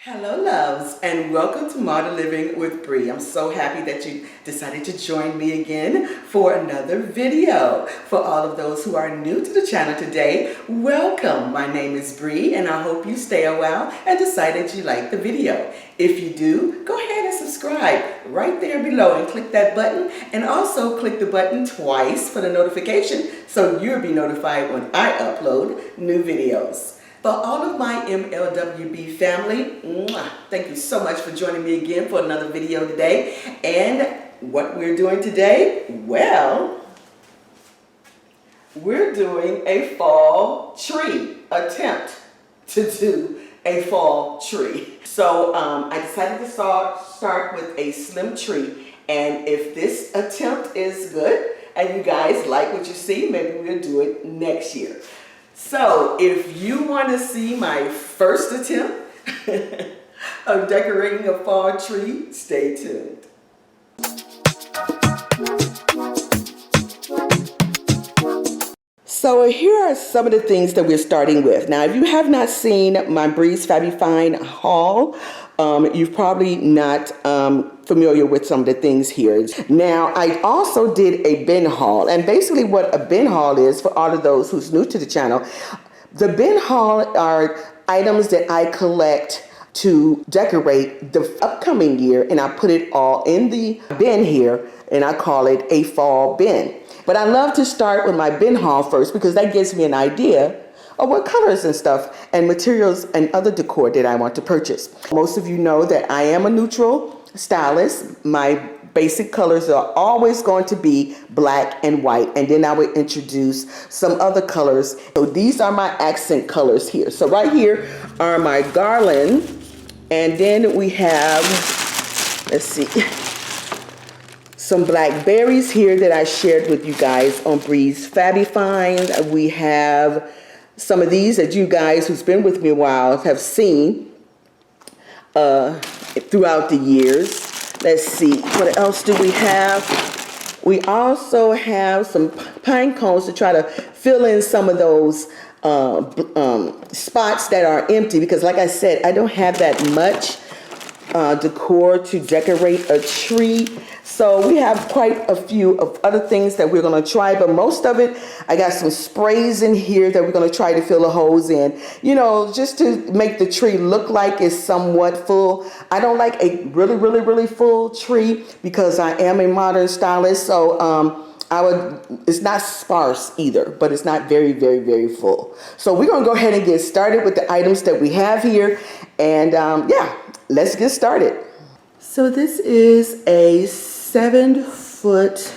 Hello loves, and welcome to Modern Living with Bree. I'm so happy that you decided to join me again for another video. For all of those who are new to the channel today, welcome. My name is Bree and I hope you stay a while and decide that you like the video. If you do, go ahead and subscribe right there below and click that button, and also click the button twice for the notification so you'll be notified when I upload new videos. For all of my MLWB family, thank you so much for joining me again for another video today. And what we're doing today, well, we're doing a fall tree, attempt to do a fall tree. So I decided to start with a slim tree, and if this attempt is good and you guys like what you see, maybe we'll do it next year. So if you want to see my first attempt of decorating a fall tree, stay tuned. So here are some of the things that we're starting with. Now, if you have not seen my Breeze Fabby Fine haul, you're probably not familiar with some of the things here. Now, I also did a bin haul, and basically what a bin haul is, for all of those who's new to the channel, the bin haul are items that I collect to decorate the upcoming year, and I put it all in the bin here, and I call it a fall bin. But I love to start with my bin haul first because that gives me an idea of what colors and stuff and materials and other decor that I want to purchase. Most of you know that I am a neutral stylist. My basic colors are always going to be black and white, and then I would introduce some other colors. So these are my accent colors here. So right here are my Garland, and then we have, let's see, some blackberries here that I shared with you guys on Breeze Fabby Fine. We have some of these that you guys who's been with me a while have seen throughout the years. Let's see, what else do we have? We also have some pine cones to try to fill in some of those spots that are empty, because like I said, I don't have that much decor to decorate a tree. So we have quite a few of other things that we're going to try, but most of it, I got some sprays in here that we're going to try to fill the holes in, you know, just to make the tree look like it's somewhat full. I don't like a really full tree because I am a modern stylist, so it's not sparse either, but it's not very full. So we're going to go ahead and get started with the items that we have here, and yeah, let's get started. So this is a 7-foot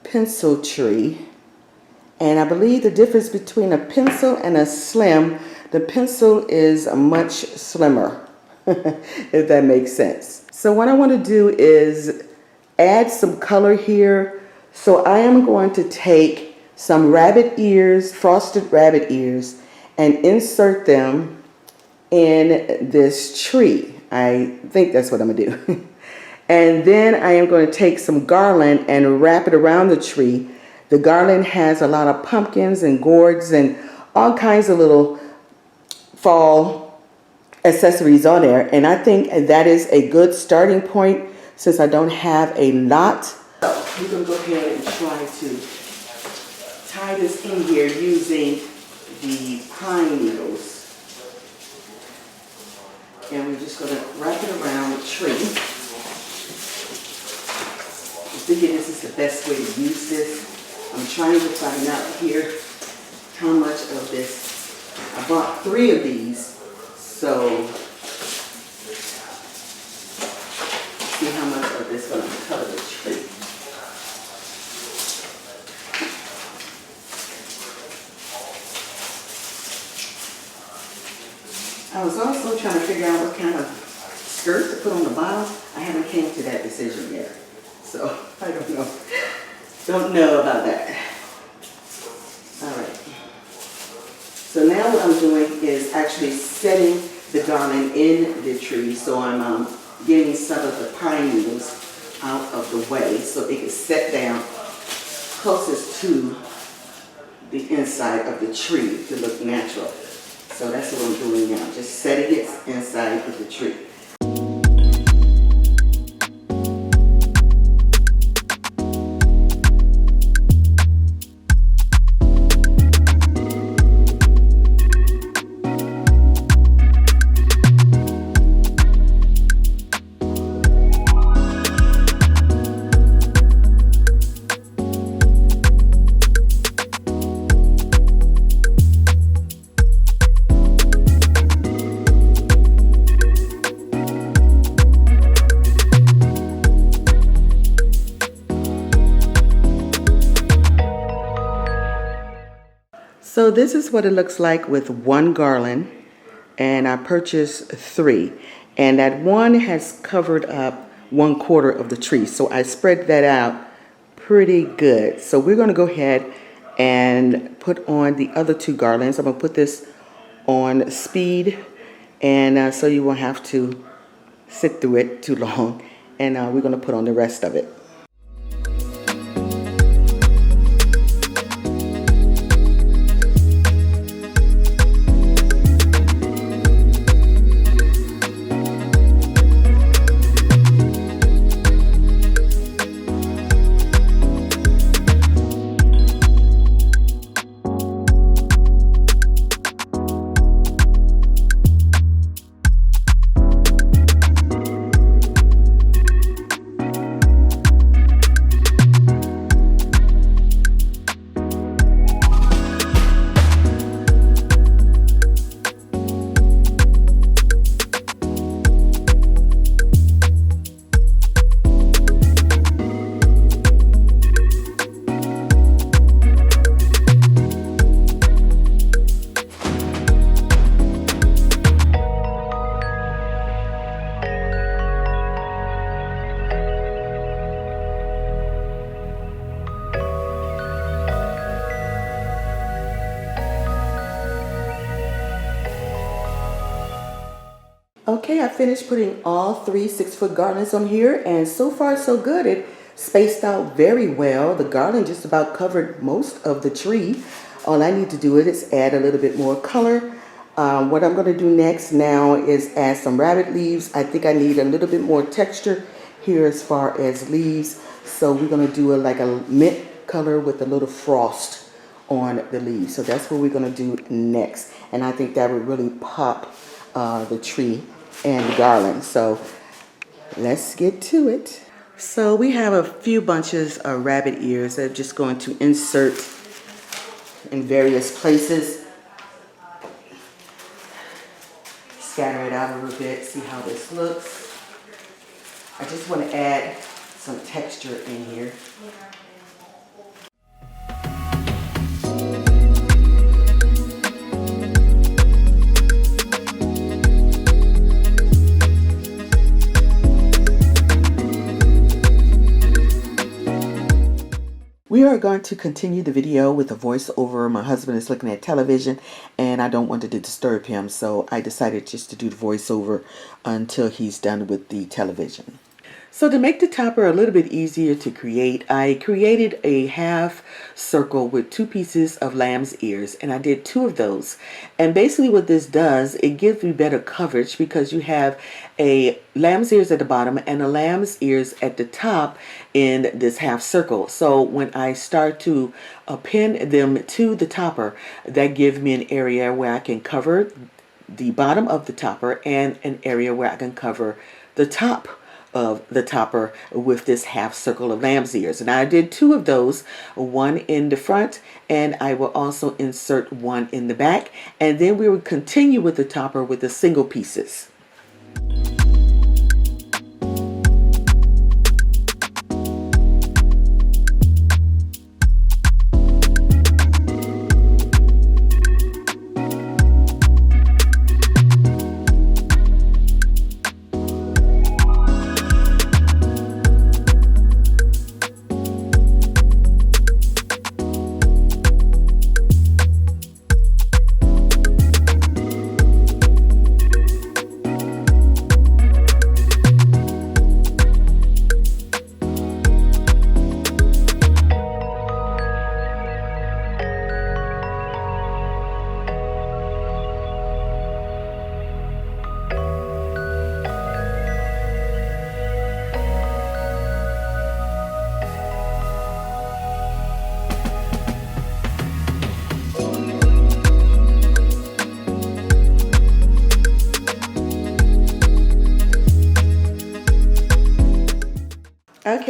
pencil tree, and I believe the difference between a pencil and a slim, the pencil is much slimmer, if that makes sense. So what I want to do is add some color here. So I am going to take some rabbit ears, frosted rabbit ears, and insert them in this tree. I think that's what I'm gonna do. And then I am going to take some garland and wrap it around the tree. The garland has a lot of pumpkins and gourds and all kinds of little fall accessories on there. And I think that is a good starting point since I don't have a lot. So we're going to go ahead and try to tie this in here using the pine needles. And we're just going to wrap it around the tree. I think this is the best way to use this. I'm trying to find out here how much of this. I bought 3 of these, so see how much of this is going to cover the tree. I was also trying to figure out what kind of skirt to put on the bottom. I haven't came to that decision yet. So, I don't know. Don't know about that. Alright. So now what I'm doing is actually setting the garland in the tree. So I'm getting some of the pine needles out of the way so it can set down closest to the inside of the tree to look natural. So that's what I'm doing now, just setting it inside of the tree. So this is what it looks like with one garland, and I purchased 3, and that one has covered up 1/4 of the tree, so I spread that out pretty good. So we're going to go ahead and put on the other 2 garlands. I'm going to put this on speed, and so you won't have to sit through it too long, and we're going to put on the rest of it. Okay, I finished putting all 3 6-foot garlands on here, and so far so good. It spaced out very well. The garland just about covered most of the tree. All I need to do is add a little bit more color. What I'm going to do next now is add some rabbit leaves. I think I need a little bit more texture here as far as leaves. So we're going to do like a mint color with a little frost on the leaves. So that's what we're going to do next. And I think that would really pop the tree and the garland. So let's get to it. So we have a few bunches of rabbit ears that I'm just going to insert in various places. Scatter it out a little bit, see how this looks. I just want to add some texture in here. We are going to continue the video with a voiceover. My husband is looking at television and I don't want to disturb him, so I decided just to do the voiceover until he's done with the television. So to make the topper a little bit easier to create, I created a half circle with 2 pieces of lamb's ears, and I did 2 of those. And basically what this does, it gives you better coverage because you have a lamb's ears at the bottom and a lamb's ears at the top in this half circle. So when I start to pin them to the topper, that gives me an area where I can cover the bottom of the topper and an area where I can cover the top of the topper with this half circle of lamb's ears. And I did 2 of those, one in the front, and I will also insert one in the back, and then we will continue with the topper with the single pieces.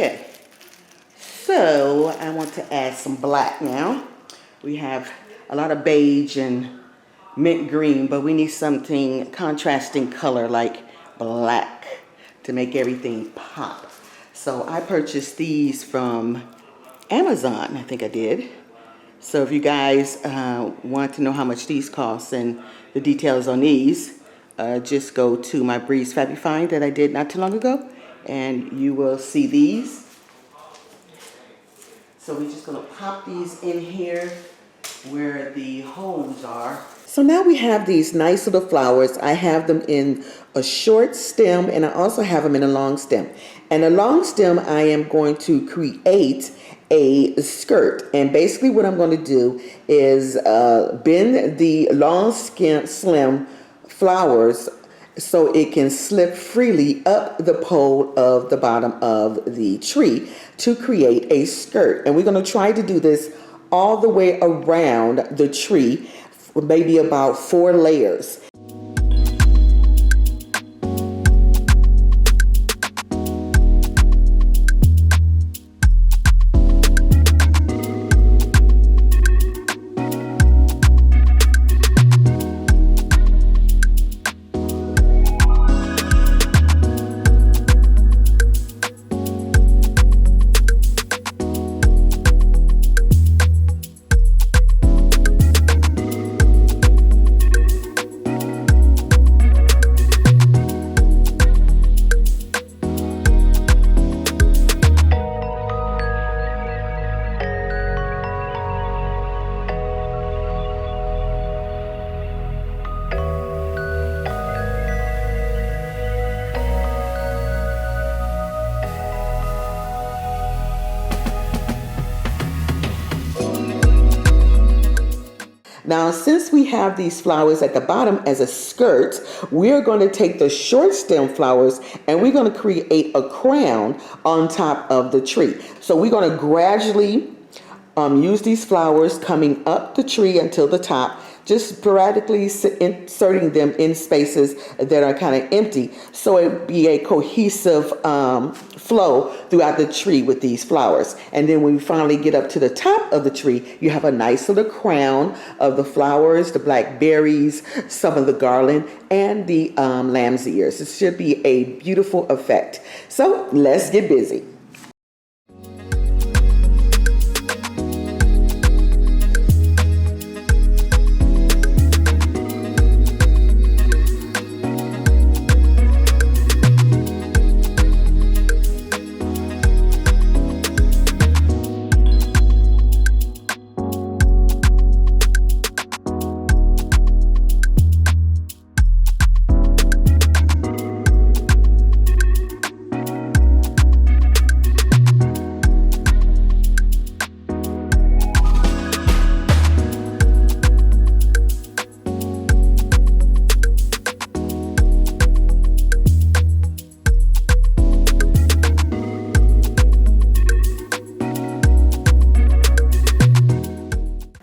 Okay, so I want to add some black now. We have a lot of beige and mint green, but we need something contrasting color like black to make everything pop. So I purchased these from Amazon, I think I did. So if you guys want to know how much these cost and the details on these, just go to my Breeze Fabify that I did not too long ago, and you will see these. So we're just gonna pop these in here where the holes are. So now we have these nice little flowers. I have them in a short stem and I also have them in a long stem. And a long stem, I am going to create a skirt. And basically what I'm going to do is bend the long slim flowers so it can slip freely up the pole of the bottom of the tree to create a skirt. And we're going to try to do this all the way around the tree, maybe about 4 layers. Now, since we have these flowers at the bottom as a skirt, we're going to take the short stem flowers and we're going to create a crown on top of the tree. So we're going to gradually use these flowers coming up the tree until the top, just sporadically inserting them in spaces that are kind of empty, so it be a cohesive flow throughout the tree with these flowers. And then when we finally get up to the top of the tree, you have a nice little crown of the flowers, the blackberries, some of the garland, and the lamb's ears. It should be a beautiful effect. So let's get busy.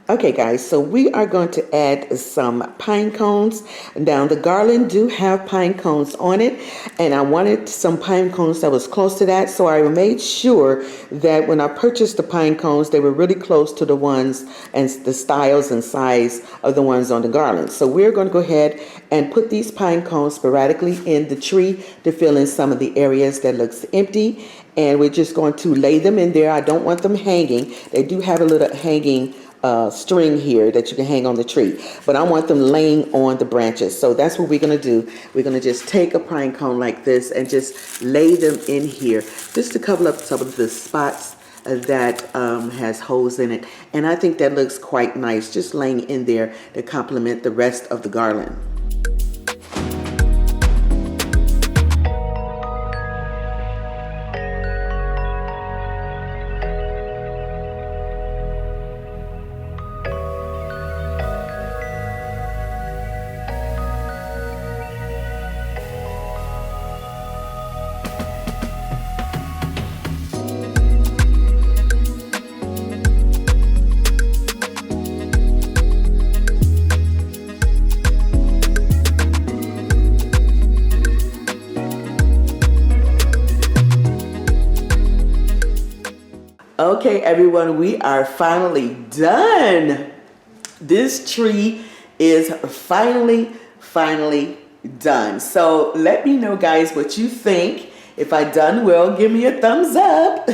Okay guys, so we are going to add some pine cones. Now the garland do have pine cones on it, and I wanted some pine cones that was close to that, so I made sure that when I purchased the pine cones, they were really close to the ones and the styles and size of the ones on the garland. So we're going to go ahead and put these pine cones sporadically in the tree to fill in some of the areas that looks empty, and we're just going to lay them in there. I don't want them hanging. They do have a little hanging string here that you can hang on the tree, but I want them laying on the branches. So that's what we're going to do. We're going to just take a pine cone like this and just lay them in here just to cover up some of the spots that has holes in it. And I think that looks quite nice, just laying in there to complement the rest of the garland. Okay, everyone, we are finally done. This tree is finally done. So let me know, guys, what you think. If I done well, give me a thumbs up.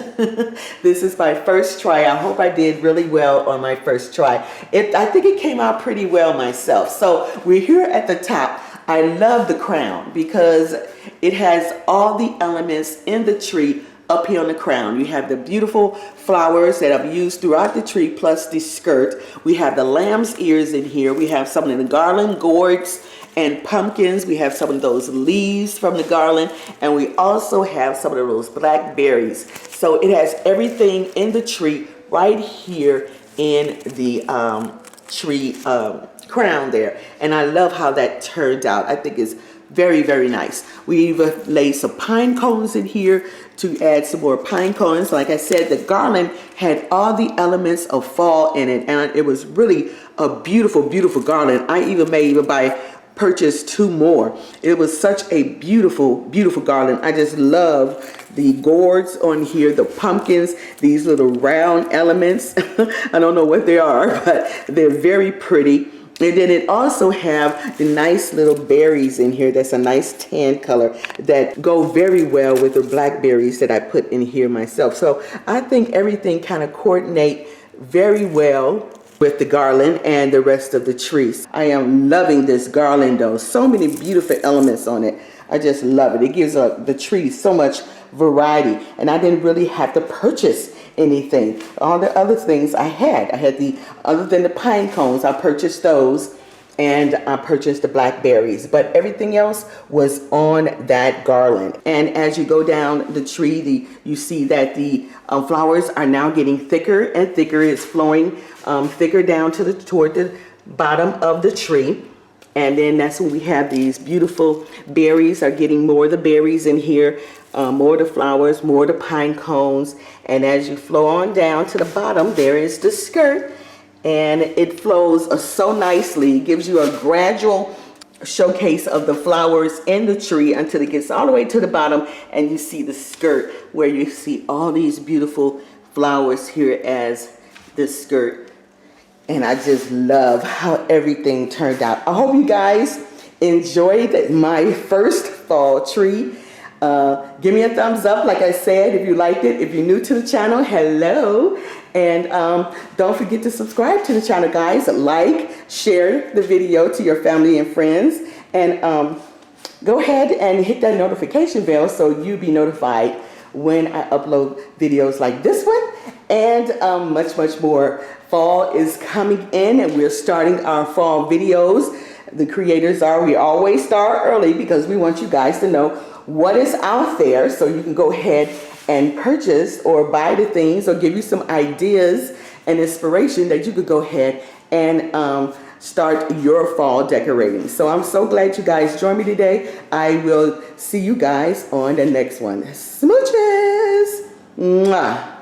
This is my first try. I hope I did really well on my first try. I think it came out pretty well myself. So we're here at the top. I love the crown because it has all the elements in the tree up here on the crown. You have the beautiful flowers that I've used throughout the tree, plus the skirt. We have the lamb's ears in here. We have some of the garland gourds and pumpkins. We have some of those leaves from the garland, and we also have some of those blackberries. So it has everything in the tree right here in the tree crown there. And I love how that turned out. I think it's very nice. We even laid some pine cones in here to add some more pine cones. Like I said, the garland had all the elements of fall in it, and it was really a beautiful garland. I may purchase 2 more. It was such a beautiful garland. I just love the gourds on here, the pumpkins, these little round elements. I don't know what they are, but they're very pretty. And then it also have the nice little berries in here. That's a nice tan color that go very well with the blackberries that I put in here myself. So I think everything kind of coordinate very well with the garland and the rest of the trees. I am loving this garland though. So many beautiful elements on it. I just love it. It gives the tree so much variety, and I didn't really have to purchase anything. All the other things I had other than the pine cones, I purchased those, and I purchased the blackberries, but everything else was on that garland. And as you go down the tree, you see that the flowers are now getting thicker and thicker. It's flowing thicker down toward the bottom of the tree. And then that's when we have these beautiful berries, are getting more of the berries in here, more of the flowers, more of the pine cones. And as you flow on down to the bottom, there is the skirt, and it flows so nicely. It gives you a gradual showcase of the flowers in the tree until it gets all the way to the bottom, and you see the skirt where you see all these beautiful flowers here as the skirt. And I just love how everything turned out. I hope you guys enjoyed my first fall tree. Give me a thumbs up, like I said, if you liked it. If you're new to the channel, hello. And don't forget to subscribe to the channel, guys. Like, share the video to your family and friends. And go ahead and hit that notification bell so you'll be notified when I upload videos like this one and much more. Fall is coming in, and we're starting our fall videos. The creators we always start early because we want you guys to know what is out there, so you can go ahead and purchase or buy the things, or give you some ideas and inspiration that you could go ahead and start your fall decorating. So I'm so glad you guys joined me today. I will see you guys on the next one. Smooches! Mwah.